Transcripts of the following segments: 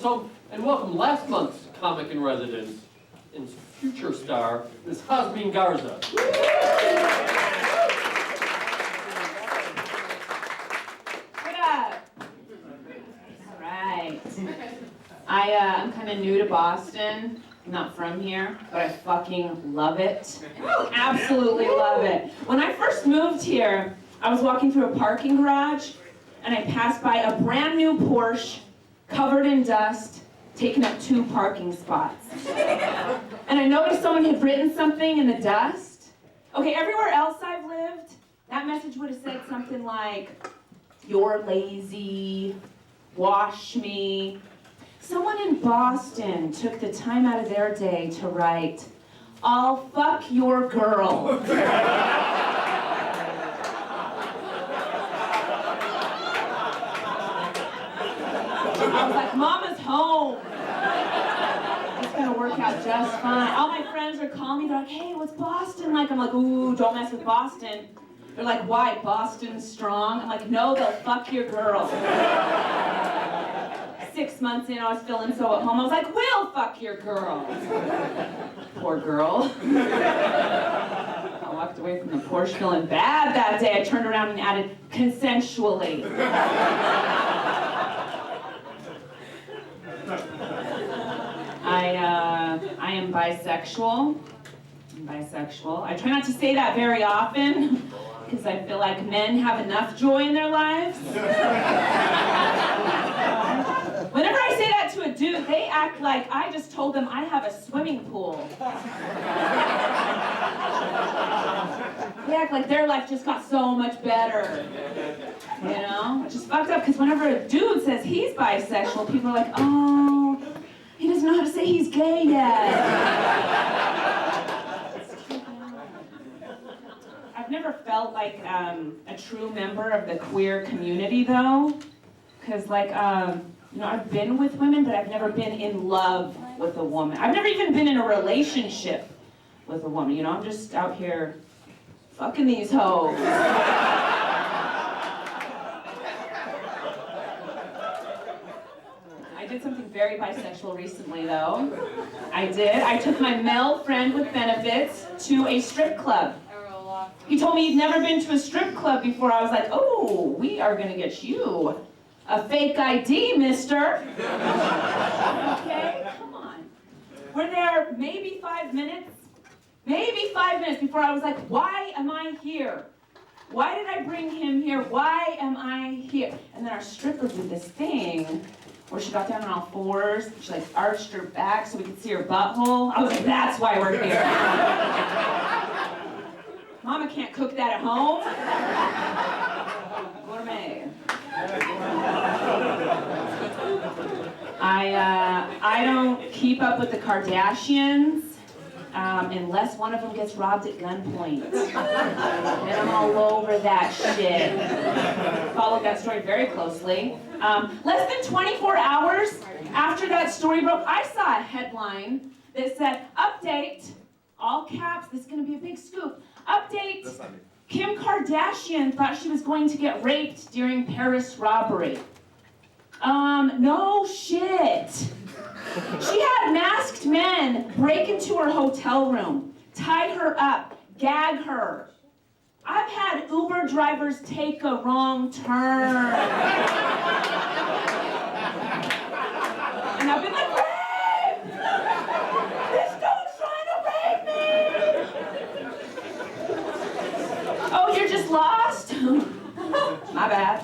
some and welcome last month's comic in residence and future star, Ms. Xazmin Garza. What up? All right. I'm kind of new to Boston. I'm not from here, but I fucking love it. Absolutely love it. When I first moved here, I was walking through a parking garage and I passed by a brand new Porsche covered in dust, taking up 2 parking spots. And I noticed someone had written something in the dust. Okay, everywhere else I've lived, that message would have said something like, "You're lazy, wash me." Someone in Boston took the time out of their day to write, "I'll fuck your girl." I was like, "Mama's home. It's gonna work out just fine." All my friends are calling me, they're like, "Hey, what's Boston like?" I'm like, "Ooh, don't mess with Boston." They're like, "Why, Boston's strong?" I'm like, "No, they'll fuck your girl." 6 months in, I was feeling so at home. I was like, "We'll fuck your girl." Poor girl. I walked away from the Porsche feeling bad that day. I turned around and added, "consensually." I am bisexual. I try not to say that very often because I feel like men have enough joy in their lives. Whenever I say that to a dude, they act like I just told them I have a swimming pool. They act like their life just got so much better. You know? Which is fucked up because whenever a dude says he's bisexual, people are like, "Oh, he doesn't know how to say he's gay yet." I've never felt like a true member of the queer community though, because I've been with women, but I've never been in love with a woman. I've never even been in a relationship with a woman. I'm just out here fucking these hoes. I did something very bisexual recently, though. I took my male friend with benefits to a strip club. He told me he'd never been to a strip club before. I was like, "Oh, we are gonna get you a fake ID, mister." Okay, come on. We're there maybe 5 minutes before I was like, "Why am I here? Why did I bring him here? Why am I here?" And then our stripper did this thing where she got down on all fours, she arched her back so we could see her butthole. I was like, "That's why we're here." Mama can't cook that at home. Gourmet. I don't keep up with the Kardashians unless one of them gets robbed at gunpoint. Then I'm all over that shit. Followed that story very closely. Less than 24 hours after that story broke, I saw a headline that said, "Update," all caps, this is gonna be a big scoop. "Update, Kim Kardashian thought she was going to get raped during Paris robbery." No shit. She had masked men break into her hotel room, tie her up, gag her. I've had Uber drivers take a wrong turn. And I've been like, "Rape! This dude's trying to rape me!" "Oh, you're just lost?" My bad.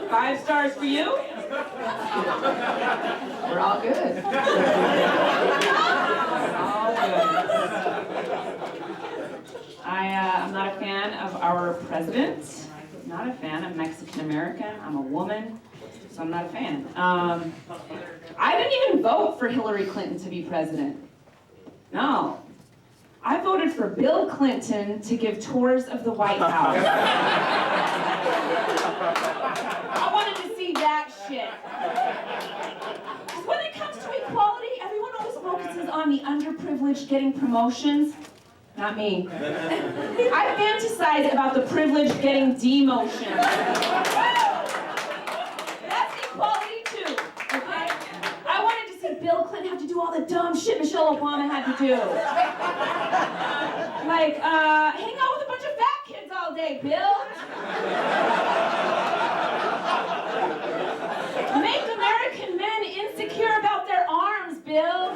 5 stars for you. We're all good. We're all good. I'm not a fan of our president. Not a fan. I'm Mexican American. I'm a woman, so I'm not a fan. I didn't even vote for Hillary Clinton to be president. No. I voted for Bill Clinton to give tours of the White House. I wanted to see that shit. Because when it comes to equality, everyone always focuses on the underprivileged getting promotions. not me. I fantasize about the privilege getting demotion. That's equality too, okay? I wanted to see Bill Clinton have to do all the dumb shit Michelle Obama had to do. Like, hang out with a bunch of fat kids all day, Bill. Make American men insecure about their arms, Bill.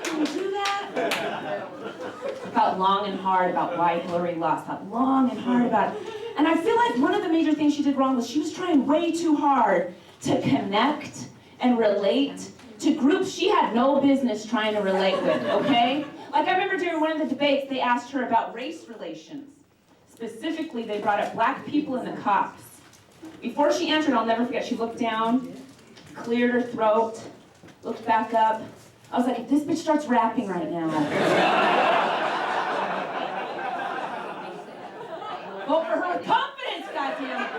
Can you do that? I thought long and hard about why Hillary lost. Thought long and hard about it. And I feel like one of the major things she did wrong was she was trying way too hard to connect and relate to groups she had no business trying to relate with, okay? Like I remember during one of the debates, they asked her about race relations. Specifically, they brought up black people and the cops. Before she answered, I'll never forget, she looked down, cleared her throat, looked back up. I was like, if this bitch starts rapping right now. Vote for her with confidence, goddammit.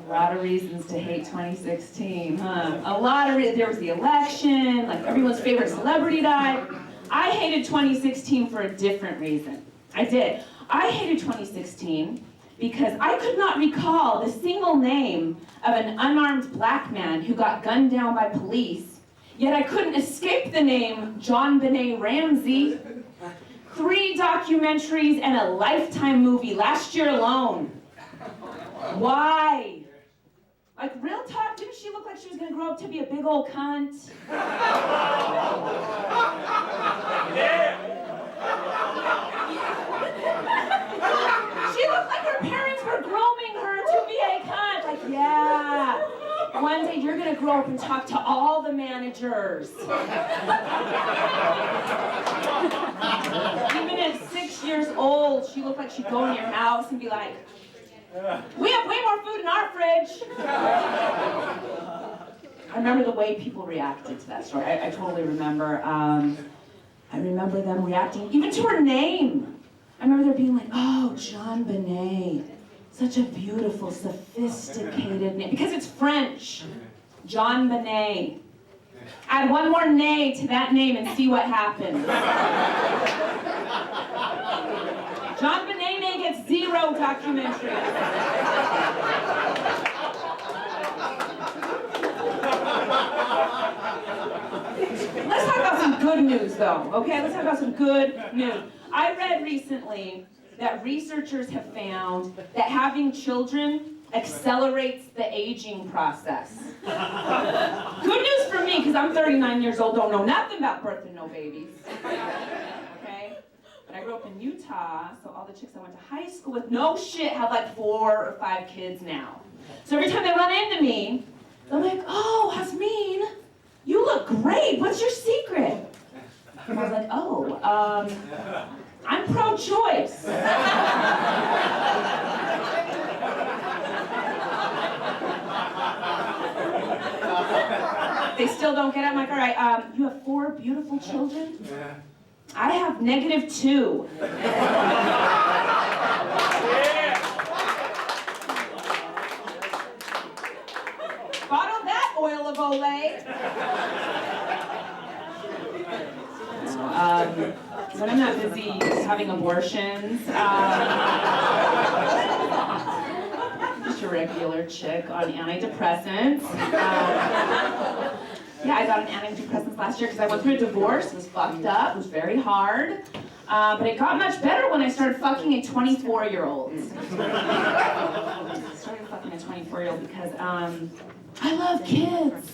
A lot of reasons to hate 2016, huh? A lot of reasons. There was the election, like everyone's favorite celebrity died. I hated 2016 for a different reason. I did. I hated 2016 because I could not recall the single name of an unarmed black man who got gunned down by police, yet I couldn't escape the name John Benet Ramsey. 3 documentaries and a Lifetime movie last year alone. Why? Like, real talk, didn't she look like she was gonna grow up to be a big old cunt? She looked like her parents were grooming her to be a cunt. Like, yeah, one day you're gonna grow up and talk to all the managers. Even at 6 years old, she looked like she'd go in your house and be like, we have way more food in our fridge. I remember the way people reacted to that story. I totally remember. I remember them reacting even to her name. I remember there being like, oh, John Benet. Such a beautiful, sophisticated name. Because it's French. John Benet. Add one more nay to that name and see what happens. John Benet gets 0 documentaries. Let's talk about some good news, though, okay? Let's talk about some good news. I read recently that researchers have found that having children accelerates the aging process. Good news for me, because I'm 39 years old, don't know nothing about birth and no babies. Okay? But I grew up in Utah, so all the chicks I went to high school with, no shit, have like 4 or 5 kids now. So every time they run into me, they're like, oh, Xazmin, you look great. What's your secret? And I was like, oh, I'm pro-choice. They still don't get it. I'm like, all right, you have 4 beautiful children? I have -2. Bottle that oil of Olay. When I'm not busy having abortions, just a regular chick on antidepressants. Yeah, I got on antidepressants last year because I went through a divorce. It was fucked up. It was very hard. But it got much better when I started fucking a 24-year-old. I started fucking a 24-year-old because I love kids.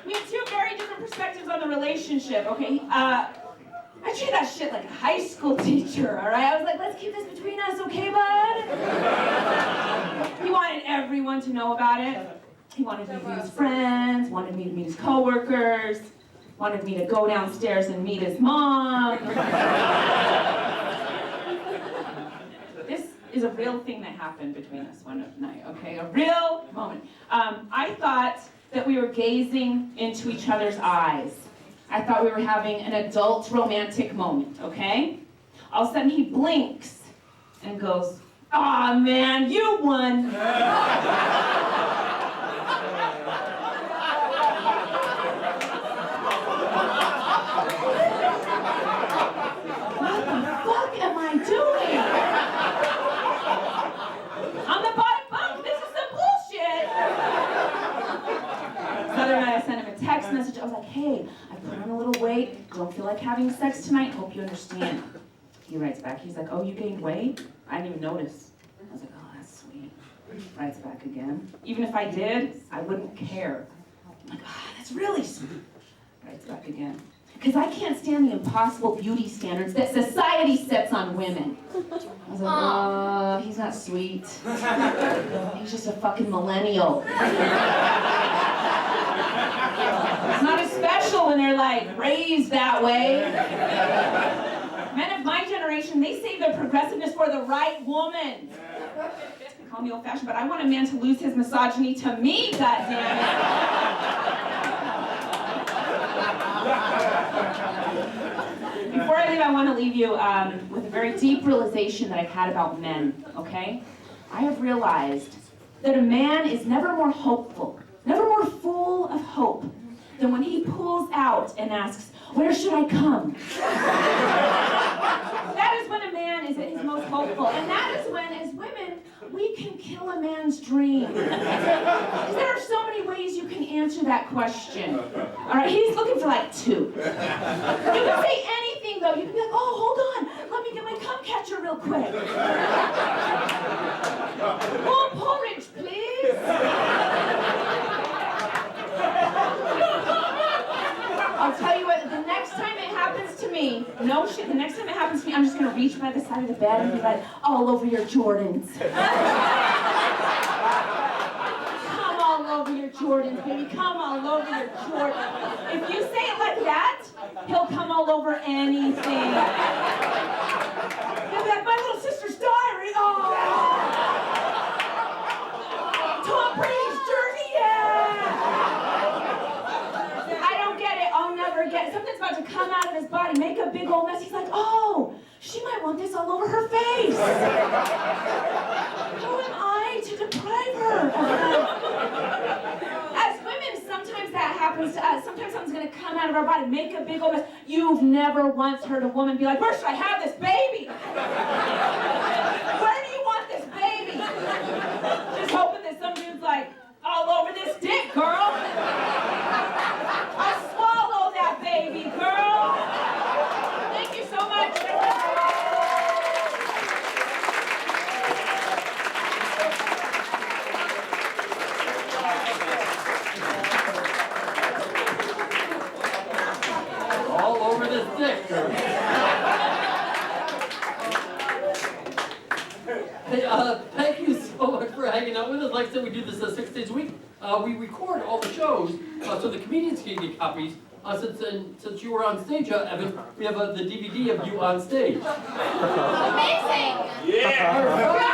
We have 2 very different perspectives on the relationship, okay? I treat that shit like a high school teacher, all right? I was like, let's keep this between us, okay, bud? He wanted everyone to know about it. He wanted me to meet his friends, wanted me to meet his coworkers, wanted me to go downstairs and meet his mom. This is a real thing that happened between us one night, okay? A real moment. I thought that we were gazing into each other's eyes. I thought we were having an adult romantic moment, okay? All of a sudden he blinks and goes, "Aw, man, you won." hey, I put on a little weight, don't feel like having sex tonight, hope you understand. He writes back, he's like, oh, you gained weight? I didn't even notice. I was like, oh, that's sweet. Writes back again. Even if I did, I wouldn't care. I'm like, ah, that's really sweet. Writes back again. Because I can't stand the impossible beauty standards that society sets on women. I was like, oh, he's not sweet. He's just a fucking millennial. It's not as special when they're like raised that way. Men of my generation, they save their progressiveness for the right woman. Call me old-fashioned, but I want a man to lose his misogyny to me, goddammit. Before I leave, I want to leave you with a very deep realization that I've had about men, okay? I have realized that a man is never more hopeful, never more full of hope than when he pulls out and asks, where should I come? That is when a man is at his most hopeful. And that is when, as women, we can kill a man's dream. Because there are so many ways you can answer that question. All right, he's looking for like 2. You can say anything, though. You can be like, oh, hold on. Let me get my cum catcher real quick. More porridge, please. I'll tell you what, the next time it happens to me, no shit, the next time it happens to me, I'm just gonna reach by the side of the bed and be like, all over your Jordans. Come all over your Jordans, baby, come all over your Jordans. If you say it like that, he'll come all over anything. He'll be like, my little sister's diary, oh! Tom Brady's jersey, yeah! I'll never get it. Something's about to come out of his body, make a big old mess. He's like, oh, she might want this all over her face. Who am I to deprive her? As women, sometimes that happens to us. Sometimes something's going to come out of our body, make a big old mess. You've never once heard a woman be like, where should I have this baby? Where do you want this baby? Just hoping that some dude's like, all over this dick, girl. I'll swallow that baby, girl. Thank you so much. All over this dick, girl. Hey, thank you so much for hanging out with us. Like I said, we do this 6 days a week. We record all the shows so the comedians can get copies. Since you were on stage, Evan, we have the DVD of you on stage. Amazing! Yeah!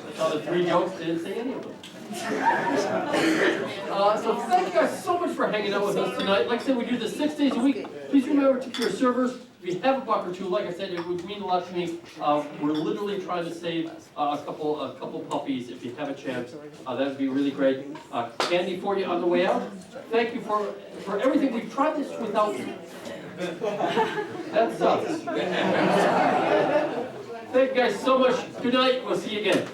I saw the 3 jokes, didn't say any of them. So thank you guys so much for hanging out with us tonight. Like I said, we do this 6 days a week. Please remember to your servers. If you have a buck or 2, like I said, it would mean a lot to me. We're literally trying to save a couple puppies. If you have a chance, that would be really great. Candy for you on the way out. Thank you for everything. We've tried this without you. That sucks. Thank you guys so much. Good night. We'll see you again.